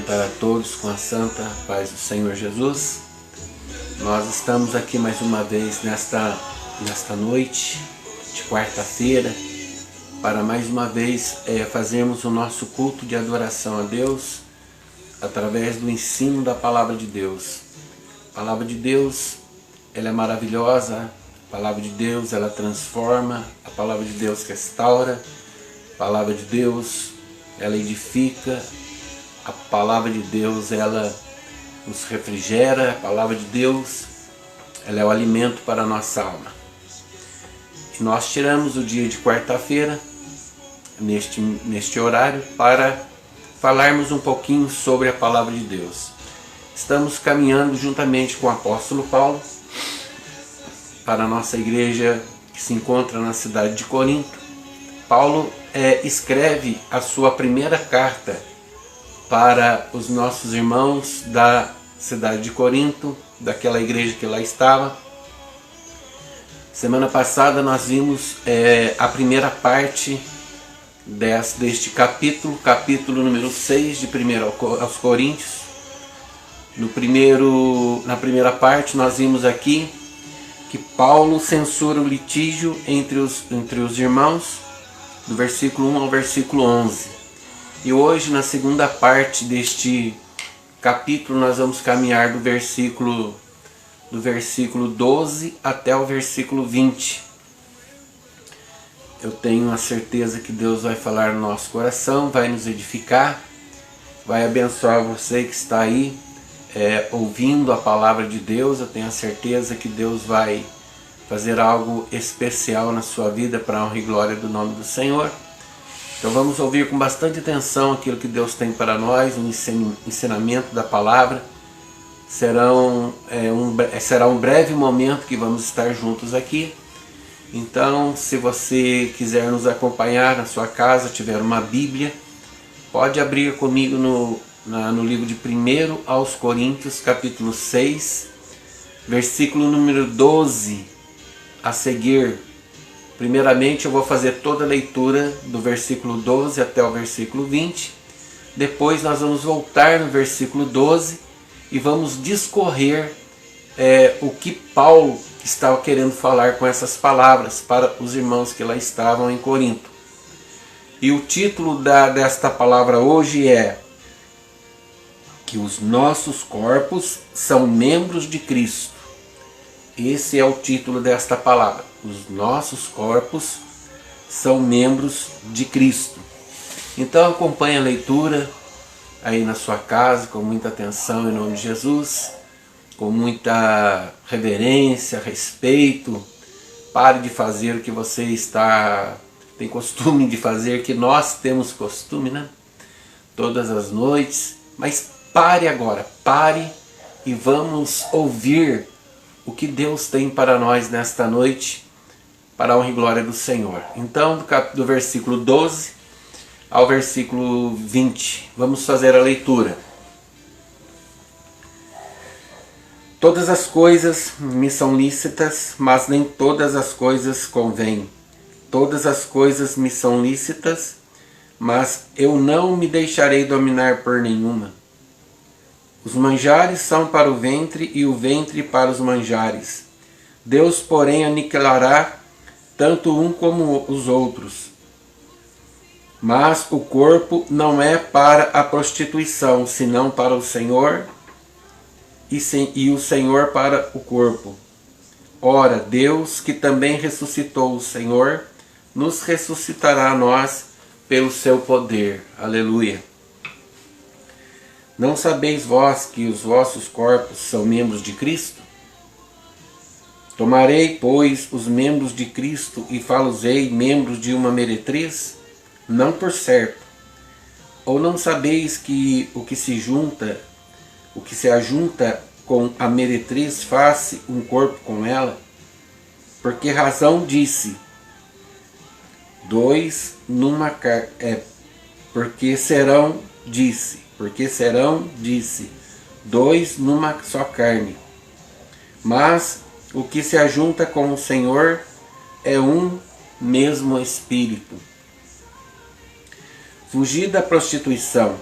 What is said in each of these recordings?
cumprimentar a todos com a santa paz do Senhor Jesus. Nós estamos aqui mais uma vez nesta noite de quarta-feira para mais uma vez fazermos o nosso culto de adoração a Deus através do ensino da Palavra de Deus. A Palavra de Deus, ela é maravilhosa, a Palavra de Deus, ela transforma, a Palavra de Deus restaura, a Palavra de Deus, ela edifica, a Palavra de Deus, ela nos refrigera, a Palavra de Deus, ela é o alimento para a nossa alma. E nós tiramos o dia de quarta-feira, neste horário, para falarmos um pouquinho sobre a Palavra de Deus. Estamos caminhando juntamente com o apóstolo Paulo para a nossa igreja que se encontra na cidade de Corinto. Paulo escreve a sua primeira carta para os nossos irmãos da cidade de Corinto, daquela igreja que lá estava. Semana passada nós vimos a primeira parte deste capítulo número 6 de 1 aos Coríntios. Na primeira parte nós vimos aqui que Paulo censura o litígio entre os irmãos, do versículo 1 ao versículo 11. E hoje, na segunda parte deste capítulo, nós vamos caminhar do versículo 12 até o versículo 20. Eu tenho a certeza que Deus vai falar no nosso coração, vai nos edificar, vai abençoar você que está aí ouvindo a palavra de Deus. Eu tenho a certeza que Deus vai fazer algo especial na sua vida para a honra e glória do nome do Senhor. Então vamos ouvir com bastante atenção aquilo que Deus tem para nós, um ensinamento da palavra. Será um breve momento que vamos estar juntos aqui. Então, se você quiser nos acompanhar na sua casa, tiver uma Bíblia, pode abrir comigo no livro de 1 aos Coríntios, capítulo 6, versículo número 12 a seguir. Primeiramente eu vou fazer toda a leitura do versículo 12 até o versículo 20. Depois nós vamos voltar no versículo 12 e vamos discorrer o que Paulo estava querendo falar com essas palavras para os irmãos que lá estavam em Corinto. E o título desta palavra hoje é que os nossos corpos são membros de Cristo. Esse é o título desta palavra. Os nossos corpos são membros de Cristo. Então acompanhe a leitura aí na sua casa com muita atenção em nome de Jesus, com muita reverência, respeito. Pare de fazer o que você tem costume de fazer, que nós temos costume, né? Todas as noites. Mas pare agora, pare e vamos ouvir o que Deus tem para nós nesta noite, para a honra e glória do Senhor. Então, do versículo 12 ao versículo 20, vamos fazer a leitura. Todas as coisas me são lícitas, mas nem todas as coisas convêm. Todas as coisas me são lícitas, mas eu não me deixarei dominar por nenhuma. Os manjares são para o ventre e o ventre para os manjares. Deus, porém, aniquilará tanto um como os outros. Mas o corpo não é para a prostituição, senão para o Senhor, e o Senhor para o corpo. Ora, Deus, que também ressuscitou o Senhor, nos ressuscitará a nós pelo seu poder. Aleluia. Não sabeis vós que os vossos corpos são membros de Cristo? Tomarei, pois, os membros de Cristo e fá-los-ei membros de uma meretriz? Não por certo. Ou não sabeis que o que se ajunta com a meretriz faz um corpo com ela? Por que razão disse? Dois numa carne. Porque serão dois numa só carne. Mas o que se ajunta com o Senhor é um mesmo Espírito. Fugir da prostituição.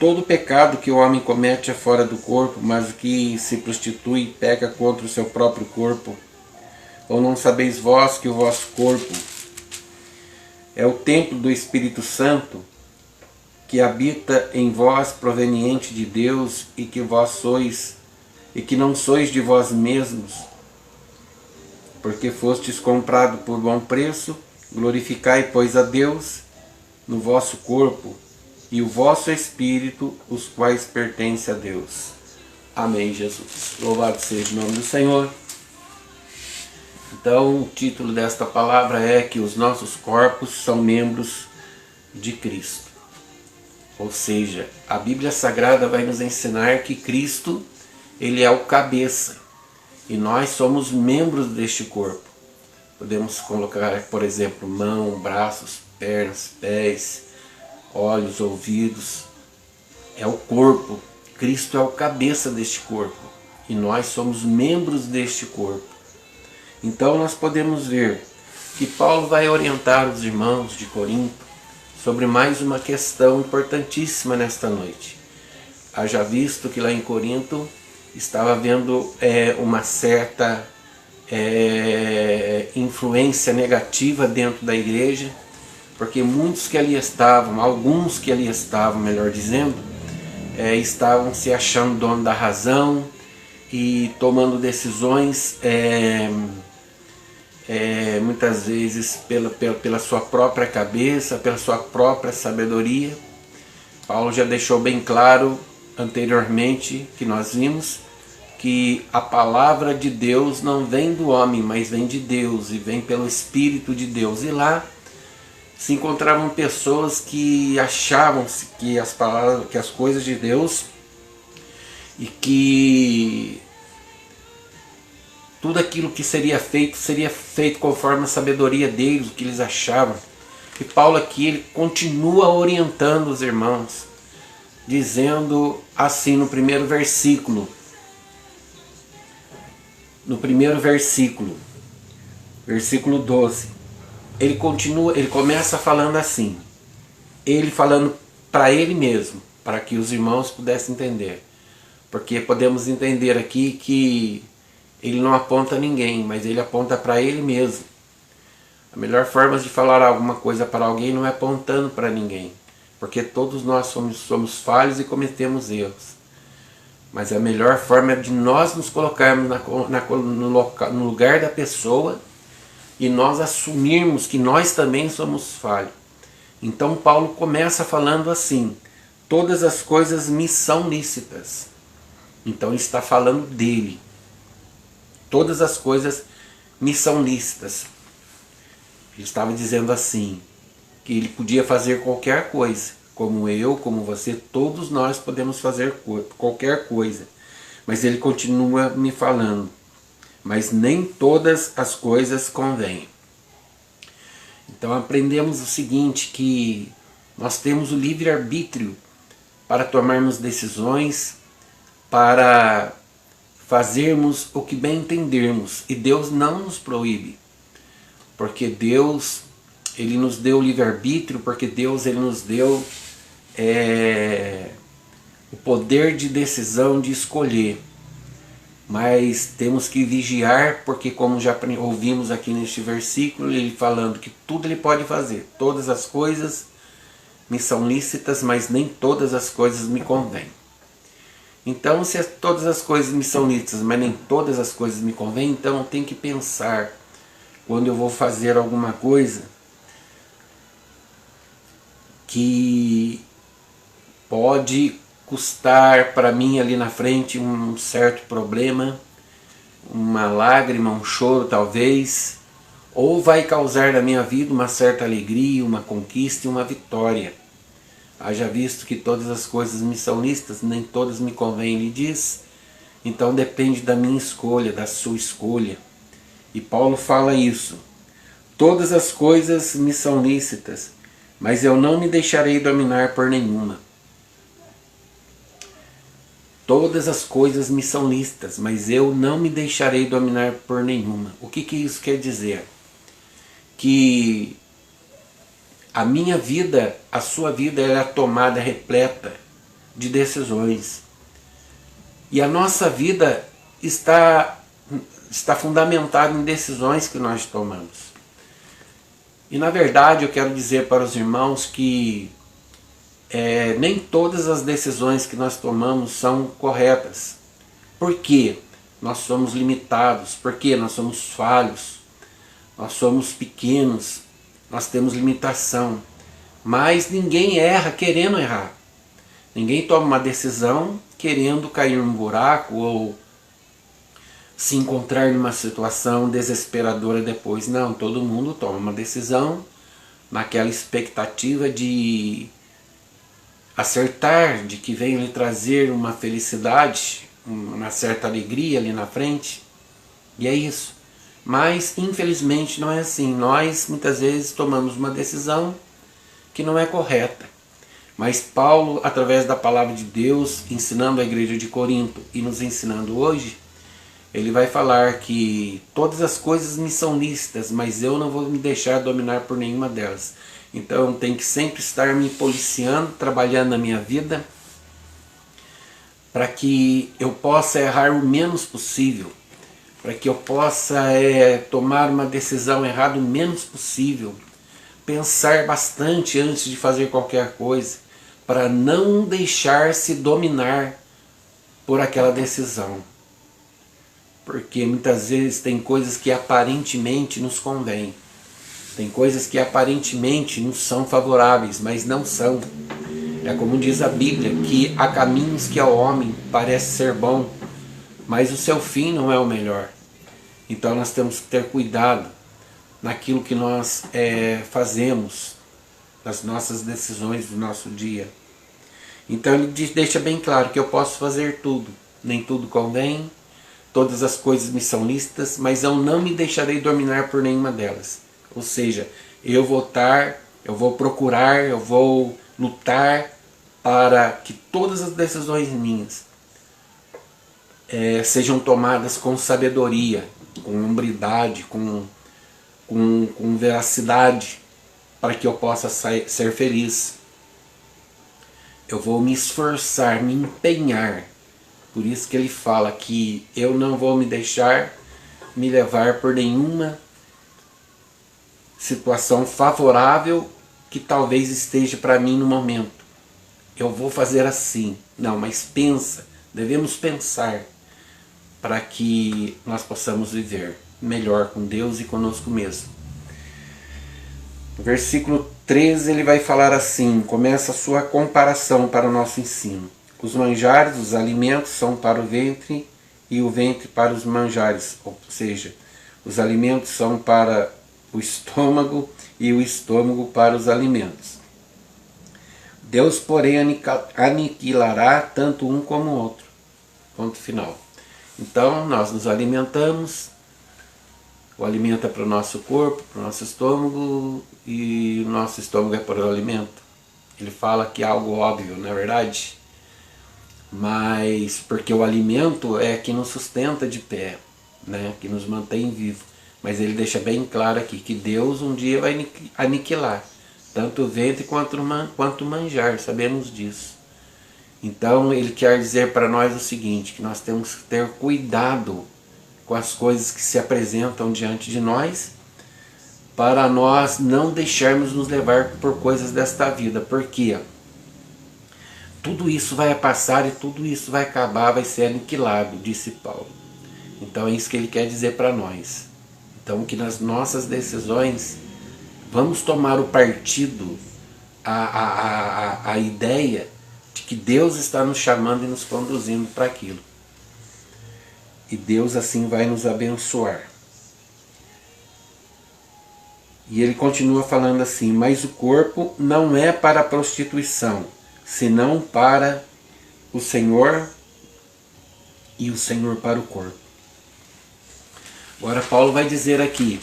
todo pecado que o homem comete é fora do corpo, mas o que se prostitui peca contra o seu próprio corpo. Ou não sabeis vós que o vosso corpo é o templo do Espírito Santo, que habita em vós, proveniente de Deus, e que vós sois, e que não sois de vós mesmos, porque fostes comprado por bom preço? Glorificai, pois, a Deus no vosso corpo e o vosso espírito, os quais pertencem a Deus. Amém, Jesus. Louvado seja o nome do Senhor. Então, o título desta palavra é que os nossos corpos são membros de Cristo. Ou seja, a Bíblia Sagrada vai nos ensinar que Cristo, ele é o cabeça, e nós somos membros deste corpo. Podemos colocar, por exemplo, mão, braços, pernas, pés, olhos, ouvidos. É o corpo. Cristo é o cabeça deste corpo, e nós somos membros deste corpo. Então nós podemos ver que Paulo vai orientar os irmãos de Corinto sobre mais uma questão importantíssima nesta noite. Haja visto que lá em Corinto estava havendo uma certa influência negativa dentro da igreja, porque muitos que ali estavam, alguns que ali estavam, melhor dizendo, estavam se achando dono da razão e tomando decisões muitas vezes pela sua própria cabeça, pela sua própria sabedoria. Paulo já deixou bem claro anteriormente, que nós vimos, que a palavra de Deus não vem do homem, mas vem de Deus, e vem pelo Espírito de Deus. E lá se encontravam pessoas que achavam que as coisas de Deus, e que tudo aquilo que seria feito conforme a sabedoria deles, o que eles achavam. E Paulo aqui, ele continua orientando os irmãos, dizendo assim no primeiro versículo. No primeiro versículo, versículo 12, ele começa falando assim, ele falando para ele mesmo, para que os irmãos pudessem entender. Porque podemos entender aqui que ele não aponta a ninguém, mas ele aponta para ele mesmo. A melhor forma de falar alguma coisa para alguém não é apontando para ninguém, porque todos nós somos falhos e cometemos erros. Mas a melhor forma é de nós nos colocarmos no lugar da pessoa e nós assumirmos que nós também somos falhos. Então Paulo começa falando assim: todas as coisas me são lícitas. Então ele está falando dele. Todas as coisas me são lícitas. Ele estava dizendo assim, que ele podia fazer qualquer coisa, como eu, como você, todos nós podemos fazer qualquer coisa. Mas ele continua me falando, mas nem todas as coisas convêm. Então aprendemos o seguinte, que nós temos o livre-arbítrio para tomarmos decisões, para fazermos o que bem entendermos, e Deus não nos proíbe, porque Deus, ele nos deu o livre-arbítrio, porque Deus, ele nos deu o poder de decisão, de escolher. Mas temos que vigiar, porque como já ouvimos aqui neste versículo, ele falando que tudo ele pode fazer, todas as coisas me são lícitas, mas nem todas as coisas me convêm. Então, se todas as coisas me são lícitas, mas nem todas as coisas me convêm, então eu tenho que pensar, quando eu vou fazer alguma coisa que pode custar para mim ali na frente um certo problema, uma lágrima, um choro talvez, ou vai causar na minha vida uma certa alegria, uma conquista e uma vitória. Haja visto que todas as coisas me são lícitas, nem todas me convêm, ele diz. Então depende da minha escolha, da sua escolha. E Paulo fala isso. Todas as coisas me são lícitas, mas eu não me deixarei dominar por nenhuma. Todas as coisas me são lícitas, mas eu não me deixarei dominar por nenhuma. O que isso quer dizer? Que a minha vida, a sua vida, ela é tomada, repleta de decisões. E a nossa vida está fundamentada em decisões que nós tomamos. E na verdade eu quero dizer para os irmãos que nem todas as decisões que nós tomamos são corretas. Por quê? Nós somos limitados, porque nós somos falhos, nós somos pequenos, nós temos limitação. Mas ninguém erra querendo errar. Ninguém toma uma decisão querendo cair num buraco ou se encontrar numa situação desesperadora depois. Não, todo mundo toma uma decisão naquela expectativa de acertar, de que venha lhe trazer uma felicidade, uma certa alegria ali na frente. E é isso. Mas infelizmente não é assim. Nós muitas vezes tomamos uma decisão que não é correta. Mas Paulo, através da palavra de Deus, ensinando a igreja de Corinto e nos ensinando hoje, ele vai falar que todas as coisas me são lícitas, mas eu não vou me deixar dominar por nenhuma delas. Então eu tenho que sempre estar me policiando, trabalhando na minha vida, para que eu possa errar o menos possível, para que eu possa tomar uma decisão errada o menos possível, pensar bastante antes de fazer qualquer coisa, para não deixar-se dominar por aquela decisão. Porque muitas vezes tem coisas que aparentemente nos convêm, tem coisas que aparentemente nos são favoráveis, mas não são. É como diz a Bíblia, que há caminhos que ao homem parece ser bom, mas o seu fim não é o melhor. Então nós temos que ter cuidado naquilo que nós fazemos, nas nossas decisões do nosso dia. Então ele deixa bem claro que eu posso fazer tudo, nem tudo convém, todas as coisas me são lícitas, mas eu não me deixarei dominar por nenhuma delas. Ou seja, eu vou procurar, eu vou lutar para que todas as decisões minhas sejam tomadas com sabedoria, com hombridade, com veracidade, para que eu possa ser feliz. Eu vou me esforçar, me empenhar. Por isso que ele fala que eu não vou me deixar me levar por nenhuma situação favorável que talvez esteja para mim no momento. Eu vou fazer assim. Não, mas pensa, devemos pensar para que nós possamos viver melhor com Deus e conosco mesmo. No versículo 13 ele vai falar assim, começa a sua comparação para o nosso ensino. Os manjares, os alimentos, são para o ventre e o ventre para os manjares. Ou seja, os alimentos são para o estômago e o estômago para os alimentos. Deus, porém, aniquilará tanto um como o outro. Ponto final. Então, nós nos alimentamos, o alimento é para o nosso corpo, para o nosso estômago, e o nosso estômago é para o alimento. Ele fala que é algo óbvio, não é verdade? Mas porque o alimento é que nos sustenta de pé, né? Que nos mantém vivo. Mas ele deixa bem claro aqui que Deus um dia vai aniquilar tanto o ventre quanto o manjar, sabemos disso. Então ele quer dizer para nós o seguinte, que nós temos que ter cuidado com as coisas que se apresentam diante de nós, para nós não deixarmos nos levar por coisas desta vida, porque tudo isso vai passar e tudo isso vai acabar, vai ser aniquilado, disse Paulo. Então é isso que ele quer dizer para nós. Então que nas nossas decisões vamos tomar o partido, a ideia de que Deus está nos chamando e nos conduzindo para aquilo. E Deus assim vai nos abençoar. E ele continua falando assim, mas o corpo não é para a prostituição, senão para o Senhor e o Senhor para o corpo. Agora Paulo vai dizer aqui,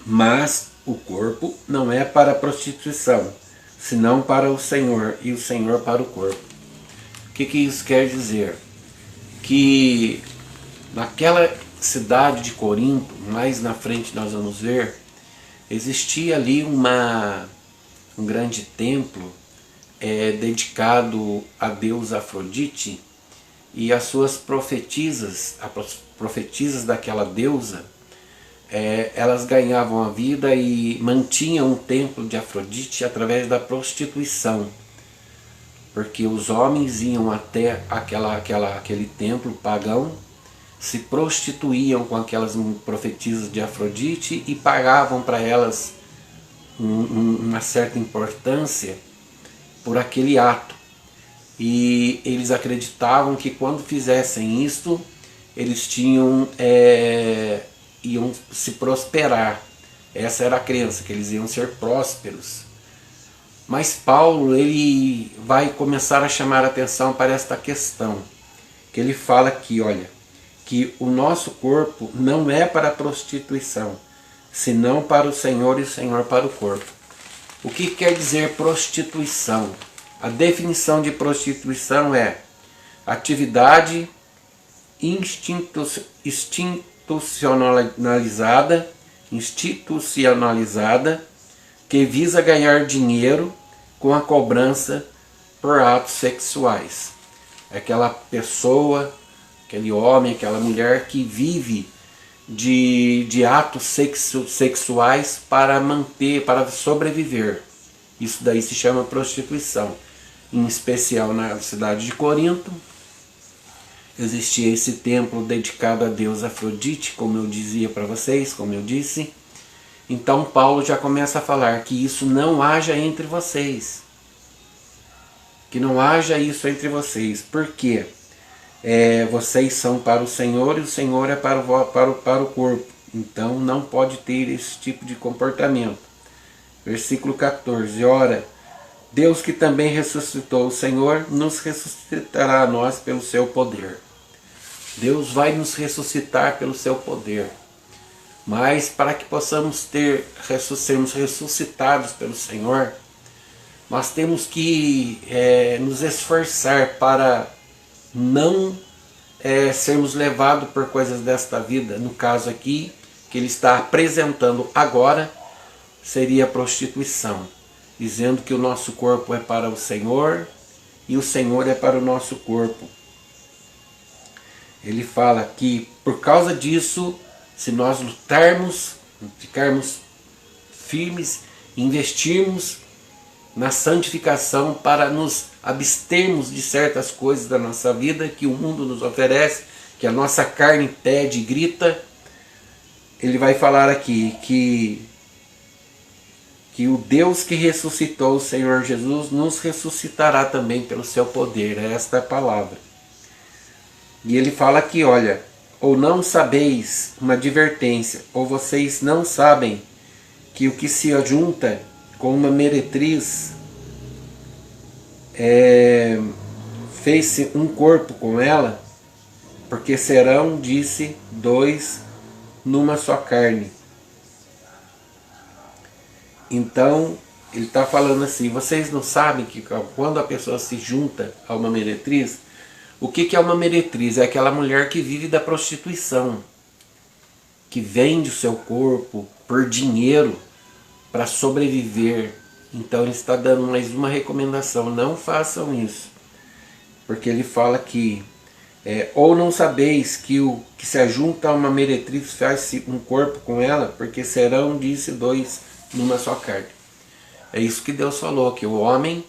mas o corpo não é para a prostituição, senão para o Senhor e o Senhor para o corpo. O que isso quer dizer? Que naquela cidade de Corinto, mais na frente nós vamos ver, existia ali um grande templo dedicado à deusa Afrodite, e as suas profetisas, as profetisas daquela deusa, elas ganhavam a vida e mantinham o templo de Afrodite através da prostituição, porque os homens iam até aquele templo pagão, se prostituíam com aquelas profetisas de Afrodite e pagavam para elas uma certa importância por aquele ato. E eles acreditavam que quando fizessem isto, eles iam se prosperar. Essa era a crença, que eles iam ser prósperos. Mas Paulo, ele vai começar a chamar a atenção para esta questão, que ele fala aqui, olha, que o nosso corpo não é para a prostituição, senão para o Senhor e o Senhor para o corpo. O que quer dizer prostituição? A definição de prostituição é atividade institucionalizada que visa ganhar dinheiro com a cobrança por atos sexuais. É aquela pessoa, aquele homem, aquela mulher que vive de atos sexuais para sobreviver. Isso daí se chama prostituição. Em especial na cidade de Corinto, existia esse templo dedicado a deusa Afrodite, como eu dizia para vocês, como eu disse. Então Paulo já começa a falar que isso não haja entre vocês. Que não haja isso entre vocês. Por quê? Vocês são para o Senhor e o Senhor é para o corpo. Então não pode ter esse tipo de comportamento. Versículo 14. Ora, Deus que também ressuscitou o Senhor, nos ressuscitará a nós pelo seu poder. Deus vai nos ressuscitar pelo seu poder. Mas para que possamos sermos ressuscitados pelo Senhor, nós temos que nos esforçar para não sermos levados por coisas desta vida. No caso aqui, que ele está apresentando agora, seria a prostituição, dizendo que o nosso corpo é para o Senhor e o Senhor é para o nosso corpo. Ele fala que por causa disso, se nós lutarmos, ficarmos firmes, investirmos na santificação para nos abstermos de certas coisas da nossa vida que o mundo nos oferece, que a nossa carne pede e grita, ele vai falar aqui que o Deus que ressuscitou o Senhor Jesus nos ressuscitará também pelo seu poder. Esta é a palavra. E ele fala aqui, olha, ou não sabeis, uma advertência, ou vocês não sabem que o que se ajunta com uma meretriz fez-se um corpo com ela, porque serão, disse, dois numa só carne. Então, ele está falando assim, vocês não sabem que quando a pessoa se junta a uma meretriz, o que é uma meretriz? É aquela mulher que vive da prostituição, que vende o seu corpo por dinheiro para sobreviver. Então ele está dando mais uma recomendação, não façam isso. Porque ele fala que, ou não sabeis que o que se ajunta a uma meretriz faz-se um corpo com ela, porque serão, disse, dois numa só carne. É isso que Deus falou, que o homem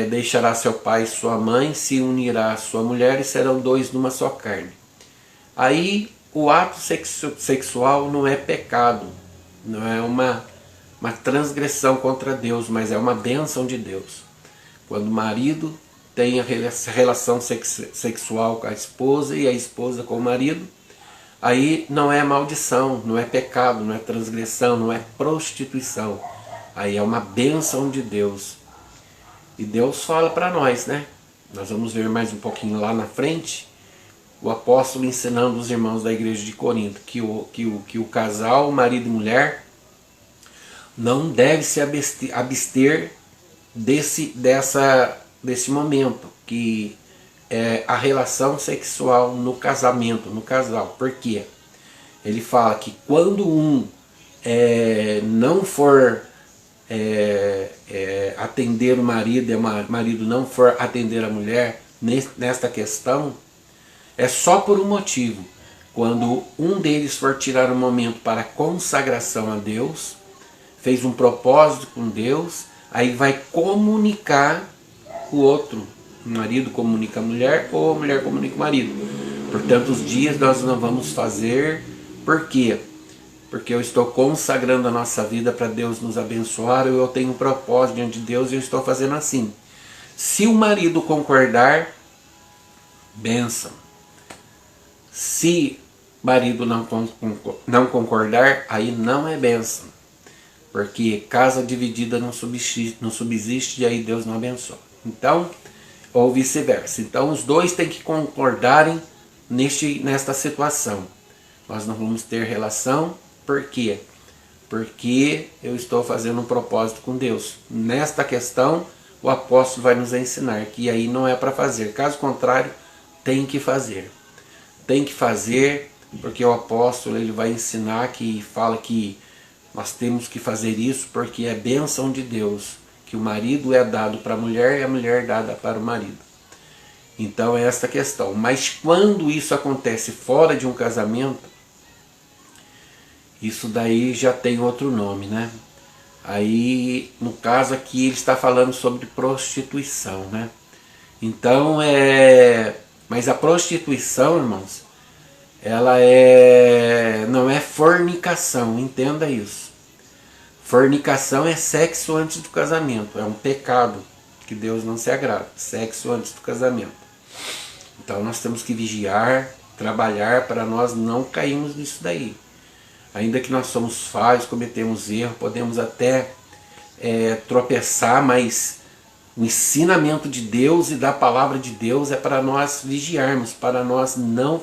deixará seu pai e sua mãe, se unirá à sua mulher e serão dois numa só carne. Aí o ato sexual não é pecado, não é uma transgressão contra Deus, mas é uma bênção de Deus. Quando o marido tem a relação sexual com a esposa e a esposa com o marido, aí não é maldição, não é pecado, não é transgressão, não é prostituição. Aí é uma bênção de Deus. E Deus fala para nós, né? Nós vamos ver mais um pouquinho lá na frente, o apóstolo ensinando os irmãos da igreja de Corinto que o casal, marido e mulher, não deve se abster desse momento, que é a relação sexual no casamento, no casal. Por quê? Ele fala que quando um não for atender o marido e o marido não for atender a mulher nesta questão, é só por um motivo. Quando um deles for tirar um momento para consagração a Deus, fez um propósito com Deus, aí vai comunicar o outro. O marido comunica a mulher ou a mulher comunica o marido. Portanto, os dias nós não vamos fazer. Por quê? Porque eu estou consagrando a nossa vida para Deus nos abençoar, ou eu tenho um propósito diante de Deus e eu estou fazendo assim. Se o marido concordar, bênção. Se o marido não concordar, aí não é bênção. Porque casa dividida não subsiste e aí Deus não abençoa. Então, ou vice-versa. Então os dois têm que concordarem nesta situação. Nós não vamos ter relação. Por quê? Porque eu estou fazendo um propósito com Deus. Nesta questão, o apóstolo vai nos ensinar que aí não é para fazer. Caso contrário, tem que fazer. Tem que fazer, porque o apóstolo ele vai ensinar que fala que nós temos que fazer isso porque é bênção de Deus, que o marido é dado para a mulher e a mulher é dada para o marido. Então é esta questão. Mas quando isso acontece fora de um casamento, isso daí já tem outro nome, né? Aí, no caso aqui, ele está falando sobre prostituição, né? Então, mas a prostituição, irmãos, ela não é fornicação, entenda isso. Fornicação é sexo antes do casamento, é um pecado que Deus não se agrada, sexo antes do casamento. Então nós temos que vigiar, trabalhar para nós não cairmos nisso daí. Ainda que nós somos falhos, cometemos erro, podemos até tropeçar, mas o ensinamento de Deus e da palavra de Deus é para nós vigiarmos, para nós não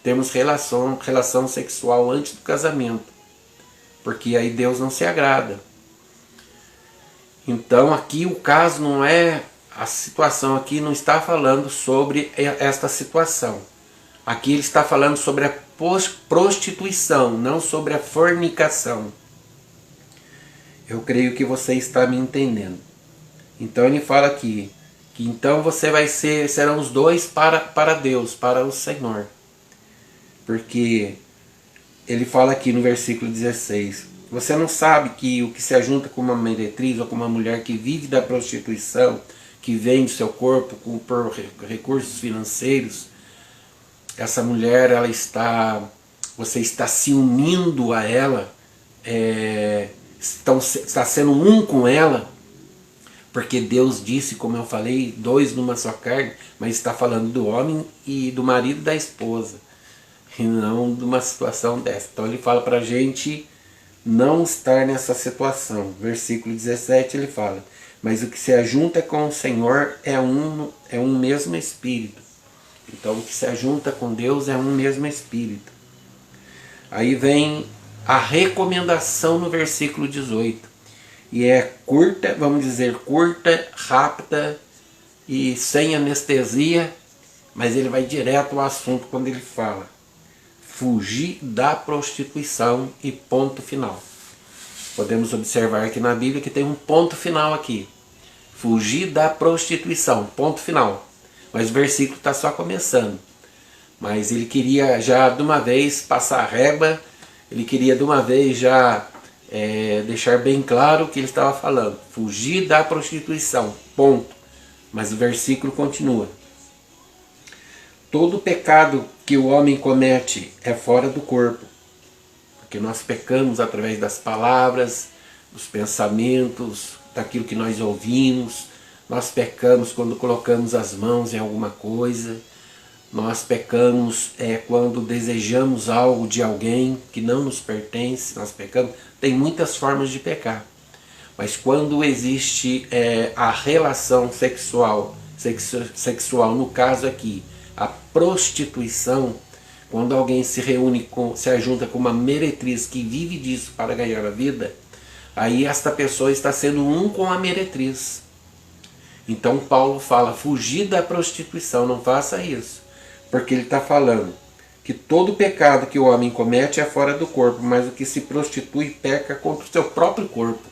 termos relação sexual antes do casamento, porque aí Deus não se agrada. Então aqui o caso não é, a situação aqui não está falando sobre esta situação. Aqui ele está falando sobre a prostituição, não sobre a fornicação. Eu creio que você está me entendendo. Então ele fala aqui que então você serão os dois para Deus, para o Senhor. Porque ele fala aqui no versículo 16: você não sabe que o que se ajunta com uma meretriz ou com uma mulher que vive da prostituição, que vende seu corpo por recursos financeiros, essa mulher você está se unindo a ela, está sendo um com ela, porque Deus disse, como eu falei, dois numa só carne, mas está falando do homem e do marido e da esposa, e não de uma situação dessa. Então ele fala para a gente não estar nessa situação. Versículo 17 ele fala: mas o que se ajunta com o Senhor é um mesmo Espírito. Então o que se ajunta com Deus é um mesmo Espírito. Aí vem a recomendação no versículo 18. E é curta, vamos dizer, curta, rápida e sem anestesia, mas ele vai direto ao assunto quando ele fala: fugir da prostituição e ponto final. Podemos observar aqui na Bíblia que tem um ponto final aqui. Fugir da prostituição, ponto final. Mas o versículo está só começando. Mas ele queria já de uma vez passar a régua, ele queria de uma vez já deixar bem claro o que ele estava falando. Fugir da prostituição, ponto. Mas o versículo continua: todo pecado que o homem comete é fora do corpo, porque nós pecamos através das palavras, dos pensamentos, daquilo que nós ouvimos. Nós pecamos quando colocamos as mãos em alguma coisa. Nós pecamos quando desejamos algo de alguém que não nos pertence. Nós pecamos. Tem muitas formas de pecar. Mas quando existe a relação sexual, no caso aqui, a prostituição, quando alguém se ajunta com uma meretriz que vive disso para ganhar a vida, aí esta pessoa está sendo um com a meretriz. Então Paulo fala: fugir da prostituição, não faça isso. Porque ele está falando que todo pecado que o homem comete é fora do corpo, mas o que se prostitui peca contra o seu próprio corpo.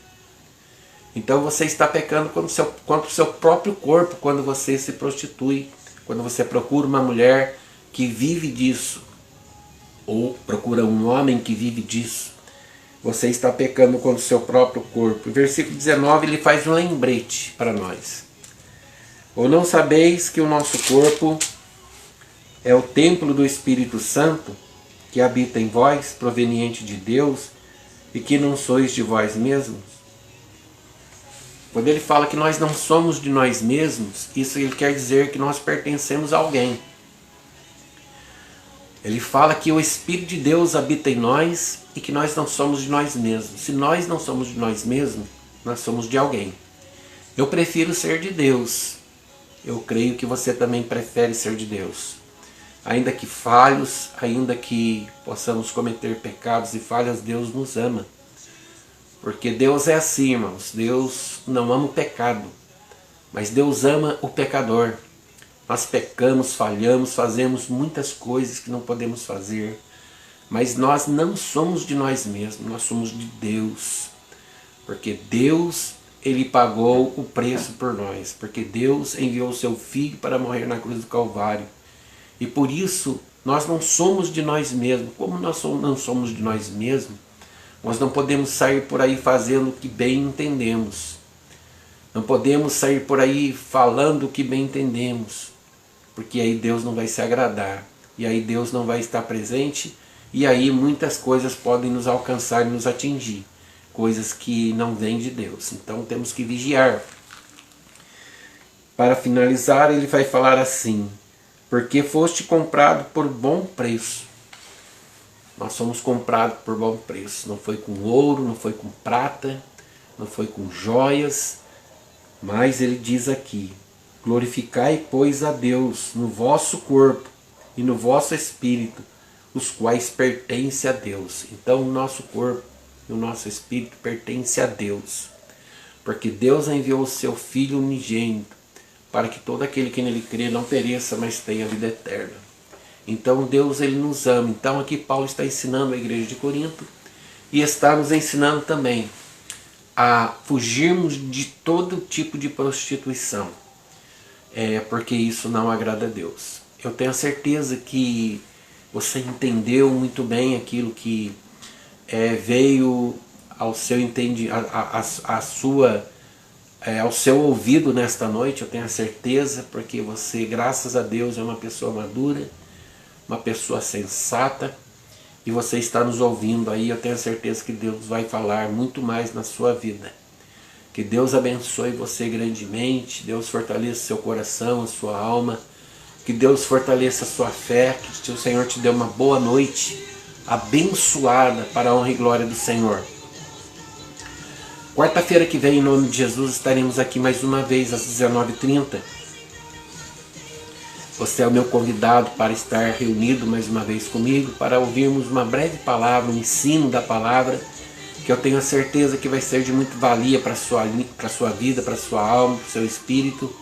Então você está pecando contra o seu próprio corpo quando você se prostitui, quando você procura uma mulher que vive disso, ou procura um homem que vive disso. Você está pecando contra o seu próprio corpo. O versículo 19 ele faz um lembrete para nós. Ou não sabeis que o nosso corpo é o templo do Espírito Santo, que habita em vós, proveniente de Deus, e que não sois de vós mesmos? Quando ele fala que nós não somos de nós mesmos, isso ele quer dizer que nós pertencemos a alguém. Ele fala que o Espírito de Deus habita em nós e que nós não somos de nós mesmos. Se nós não somos de nós mesmos, nós somos de alguém. Eu prefiro ser de Deus. Eu creio que você também prefere ser de Deus. Ainda que falhos, ainda que possamos cometer pecados e falhas, Deus nos ama. Porque Deus é assim, irmãos. Deus não ama o pecado, mas Deus ama o pecador. Nós pecamos, falhamos, fazemos muitas coisas que não podemos fazer, mas nós não somos de nós mesmos, nós somos de Deus. Porque Deus, Ele pagou o preço por nós, porque Deus enviou o seu Filho para morrer na cruz do Calvário. E por isso, nós não somos de nós mesmos. Como nós não somos de nós mesmos, nós não podemos sair por aí fazendo o que bem entendemos. Não podemos sair por aí falando o que bem entendemos, porque aí Deus não vai se agradar, e aí Deus não vai estar presente, e aí muitas coisas podem nos alcançar e nos atingir, coisas que não vêm de Deus. Então temos que vigiar. Para finalizar, ele vai falar assim: porque foste comprado por bom preço. Nós somos comprados por bom preço. Não foi com ouro, não foi com prata, não foi com joias. Mas ele diz aqui: glorificai, pois, a Deus no vosso corpo e no vosso espírito, os quais pertencem a Deus. Então o nosso corpo e o nosso espírito pertencem a Deus. Porque Deus enviou o seu Filho unigênito, para que todo aquele que nele crê não pereça, mas tenha vida eterna. Então Deus, Ele nos ama. Então aqui Paulo está ensinando a igreja de Corinto e está nos ensinando também a fugirmos de todo tipo de prostituição, porque isso não agrada a Deus. Eu tenho a certeza que você entendeu muito bem aquilo que veio ao seu ao seu ouvido nesta noite. Eu tenho a certeza, porque você, graças a Deus, é uma pessoa madura, uma pessoa sensata, e você está nos ouvindo aí. Eu tenho a certeza que Deus vai falar muito mais na sua vida. Que Deus abençoe você grandemente, Deus fortaleça seu coração, a sua alma, que Deus fortaleça a sua fé, que o Senhor te dê uma boa noite, abençoada, para a honra e glória do Senhor. Quarta-feira que vem, em nome de Jesus, estaremos aqui mais uma vez às 19h30. Você é o meu convidado para estar reunido mais uma vez comigo, para ouvirmos uma breve palavra, um ensino da palavra, que eu tenho a certeza que vai ser de muito valia para a sua vida, para a sua alma, para o seu espírito.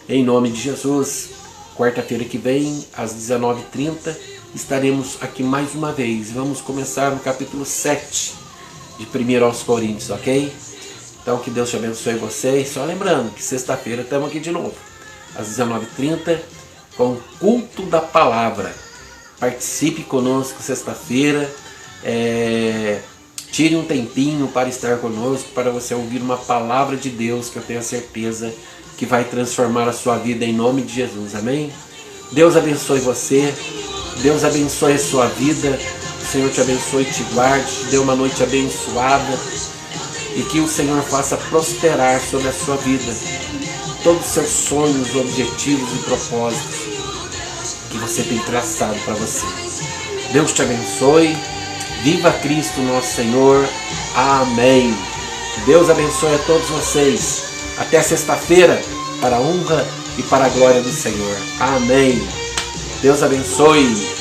Em nome de Jesus, quarta-feira que vem, às 19h30, estaremos aqui mais uma vez. Vamos começar no capítulo 7 de 1 aos Coríntios, ok? Então que Deus te abençoe vocês. Só lembrando que sexta-feira estamos aqui de novo, às 19h30, com o culto da palavra. Participe conosco sexta-feira. Tire um tempinho para estar conosco, para você ouvir uma palavra de Deus, que eu tenho a certeza que vai transformar a sua vida, em nome de Jesus, amém? Deus abençoe você, Deus abençoe a sua vida, o Senhor te abençoe e te guarde, te dê uma noite abençoada, e que o Senhor faça prosperar sobre a sua vida todos os seus sonhos, objetivos e propósitos que você tem traçado para você. Deus te abençoe. Viva Cristo nosso Senhor. Amém. Deus abençoe a todos vocês. Até sexta-feira, para a honra e para a glória do Senhor. Amém. Deus abençoe.